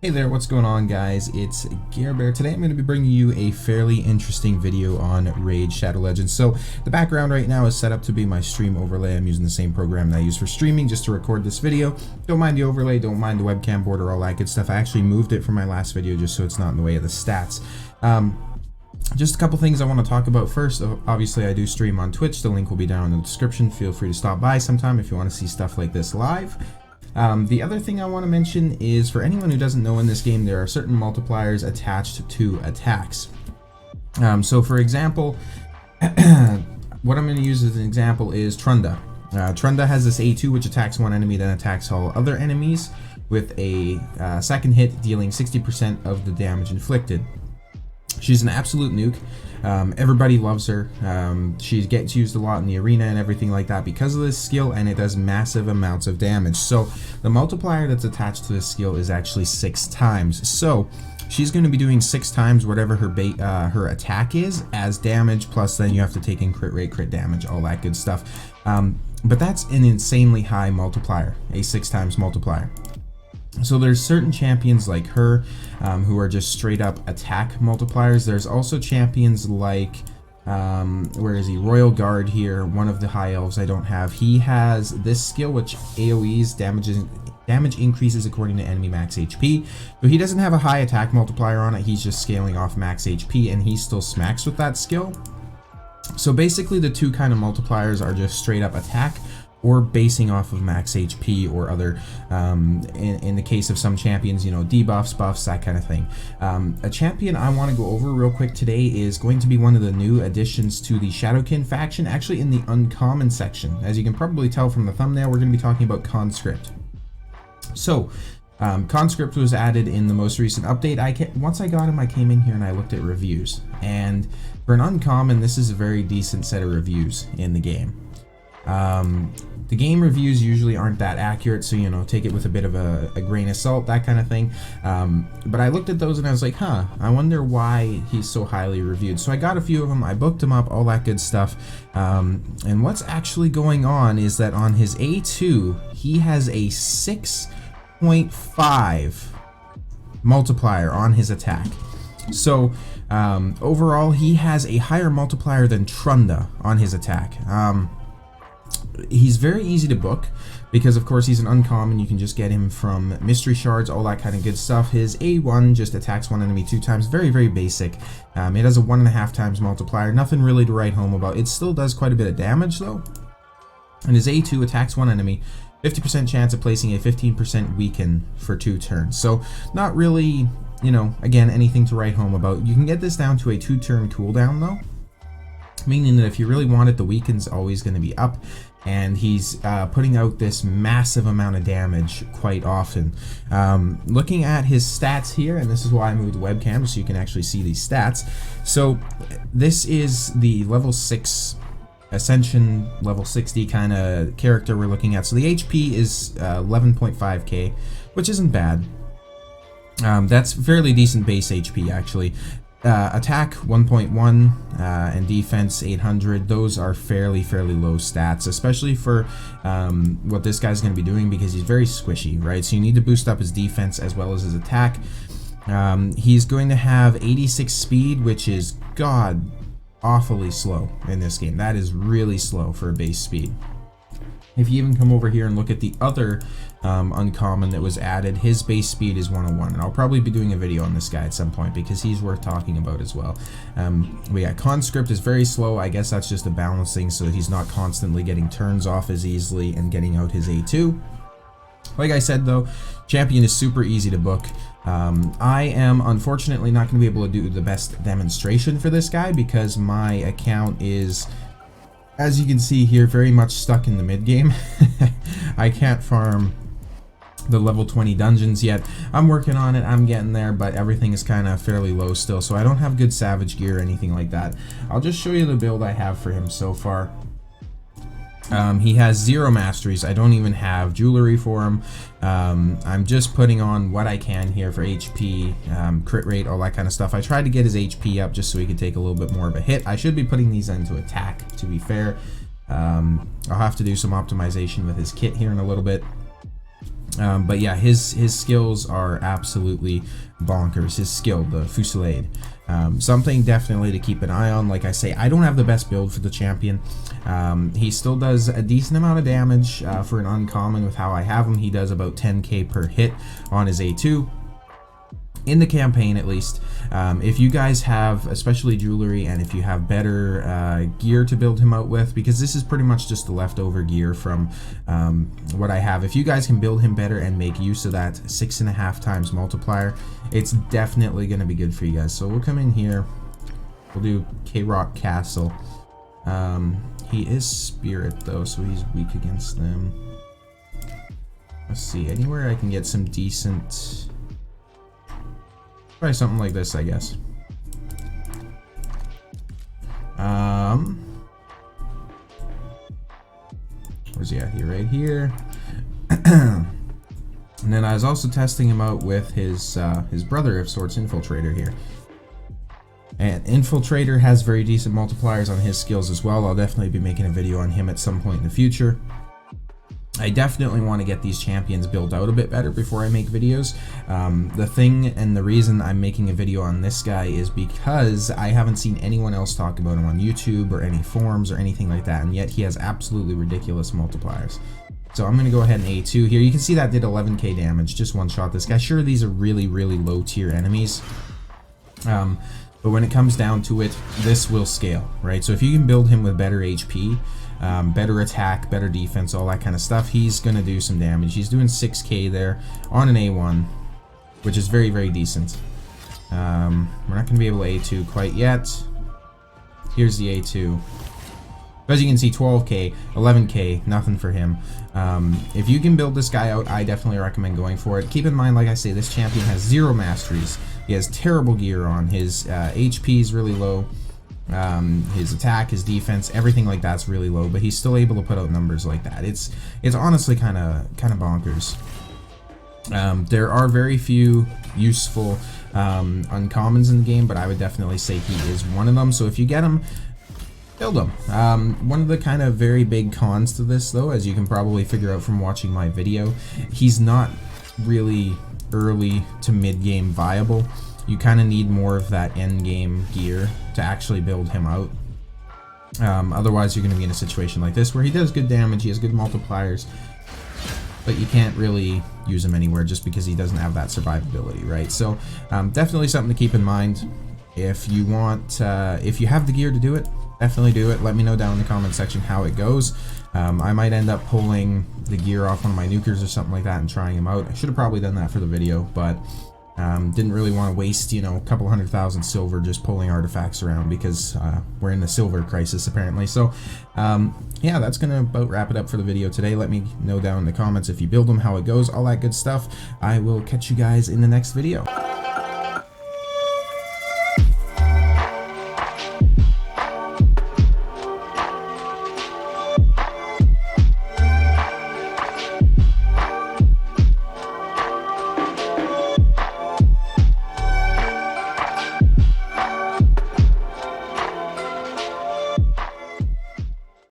Hey there, what's going on guys? It's GearBear. Today I'm going to be bringing you a fairly interesting video on Raid Shadow Legends. So the background right now is set up to be my stream overlay. I'm using the same program that I use for streaming just to record this video. Don't mind the overlay, don't mind the webcam border, all that good stuff. I actually moved it from my last video just so it's not in the way of the stats. Just a couple things I want to talk about first. Obviously I do stream on Twitch. The link will be down in the description. Feel free to stop by sometime if you want to see stuff like this live. The other thing I want to mention is, for anyone who doesn't know, in this game there are certain multipliers attached to attacks. So for example, what I'm going to use as an example is Trunda. Trunda has this A2 which attacks one enemy, then attacks all other enemies with a second hit, dealing 60% of the damage inflicted. She's an absolute nuke. Everybody loves her. She gets used a lot in the arena and everything like that because of this skill, and it does massive amounts of damage. So the multiplier that's attached to this skill is actually 6 times. So she's going to be doing 6 times whatever her attack is as damage, plus then you have to take in crit rate, crit damage, all that good stuff. But that's an insanely high multiplier, a 6 times multiplier. So there's certain champions like her who are just straight up attack multipliers. There's also champions like, where is he? Royal Guard here, one of the high elves I don't have. He has this skill which AoEs damage increases according to enemy max HP. So he doesn't have a high attack multiplier on it, he's just scaling off max HP, and he still smacks with that skill. So basically the two kind of multipliers are just straight up attack or basing off of max HP or other, in the case of some champions, you know, debuffs, buffs, that kind of thing. A champion I want to go over real quick today is going to be one of the new additions to the Shadowkin faction, actually in the uncommon section. As you can probably tell from the thumbnail, we're going to be talking about Conscript. So, Conscript was added in the most recent update. Once I got him, I came in here and I looked at reviews. And for an uncommon, this is a very decent set of reviews in the game. The game reviews usually aren't that accurate, so, you know, take it with a bit of a grain of salt, that kind of thing. But I looked at those and I was like, huh, I wonder why he's so highly reviewed. So I got a few of them, I booked them up, all that good stuff. And what's actually going on is that on his A2, he has a 6.5 multiplier on his attack. So overall, he has a higher multiplier than Trunda on his attack. He's very easy to book because, of course, he's an uncommon. You can just get him from mystery shards, all that kind of good stuff. His A1 just attacks one enemy 2 times, very, very basic. It has a 1.5 times multiplier, nothing really to write home about. It still does quite a bit of damage though. And his A2 attacks one enemy, 50% chance of placing a 15% weaken for 2 turns. So not really, you know, again, anything to write home about. You can get this down to a 2-turn cooldown though, meaning that if you really want it, the weaken's always going to be up, and he's putting out this massive amount of damage quite often. Looking at his stats here, and this is why I moved the webcam so you can actually see these stats. So this is the level 6 Ascension, level 60 kind of character we're looking at. So the HP is 11.5k, which isn't bad. That's fairly decent base HP actually. Attack 1.1 and defense 800. Those are fairly low stats, especially for what this guy's going to be doing, because he's very squishy, right? So you need to boost up his defense as well as his attack. He's going to have 86 speed, which is god awfully slow in this game. That is really slow for a base speed. If you even come over here and look at the other uncommon that was added, his base speed is 101, and I'll probably be doing a video on this guy at some point because he's worth talking about as well. We got Conscript is very slow. I guess that's just a balancing so that he's not constantly getting turns off as easily and getting out his A2. Like I said though, champion is super easy to book. I am unfortunately not going to be able to do the best demonstration for this guy because my account is, as you can see here, very much stuck in the mid game. I can't farm the level 20 dungeons yet. I'm working on it, I'm getting there, but everything is kind of fairly low still, so I don't have good savage gear or anything like that. I'll just show you the build I have for him so far. He has 0 masteries. I don't even have jewelry for him. I'm just putting on what I can here for HP, crit rate, all that kind of stuff. I tried to get his HP up just so he could take a little bit more of a hit. I should be putting these into attack, to be fair. I'll have to do some optimization with his kit here in a little bit. But yeah, his skills are absolutely bonkers. His skill, the Fusillade, something definitely to keep an eye on. Like I say, I don't have the best build for the champion. He still does a decent amount of damage for an uncommon with how I have him. He does about 10k per hit on his A2. In the campaign, at least. If you guys have, especially jewelry, and if you have better gear to build him out with, because this is pretty much just the leftover gear from what I have. If you guys can build him better and make use of that 6.5 times multiplier, it's definitely going to be good for you guys. So we'll come in here. We'll do K-Rock Castle. He is Spirit, though, so he's weak against them. Let's see, anywhere I can get some decent... Try something like this, I guess. Where's he at here? Right here. And then I was also testing him out with his brother of sorts, Infiltrator here. And Infiltrator has very decent multipliers on his skills as well. I'll definitely be making a video on him at some point in the future. I definitely want to get these champions built out a bit better before I make videos. The thing and the reason I'm making a video on this guy is because I haven't seen anyone else talk about him on YouTube or any forums or anything like that, and yet he has absolutely ridiculous multipliers. So I'm going to go ahead and A2 here. You can see that did 11k damage, just one shot this guy. Sure, these are really, really low tier enemies. But when it comes down to it, this will scale, right? So if you can build him with better HP, better attack, better defense, all that kind of stuff, he's going to do some damage. He's doing 6k there on an A1, which is very, very decent. We're not going to be able to A2 quite yet. Here's the A2. As you can see, 12k, 11k, nothing for him. If you can build this guy out, I definitely recommend going for it. Keep in mind, like I say, this champion has 0 masteries. He has terrible gear on. His HP is really low. His attack, his defense, everything like that's really low, but he's still able to put out numbers like that. It's honestly kind of bonkers. There are very few useful uncommons in the game, but I would definitely say he is one of them. So if you get him, build him. One of the kind of very big cons to this, though, as you can probably figure out from watching my video, he's not really early to mid-game viable. You kind of need more of that end-game gear to actually build him out. Otherwise, you're going to be in a situation like this where he does good damage, he has good multipliers, but you can't really use him anywhere just because he doesn't have that survivability, right? So definitely something to keep in mind. If you want, if you have the gear to do it, definitely do it. Let me know down in the comment section how it goes. I might end up pulling the gear off one of my nukers or something like that and trying him out. I should have probably done that for the video, but didn't really want to waste, you know, a couple 100,000 silver just pulling artifacts around because we're in the silver crisis apparently. So yeah, that's gonna about wrap it up for the video today. Let me know down in the comments if you build them, how it goes, all that good stuff. I will catch you guys in the next video.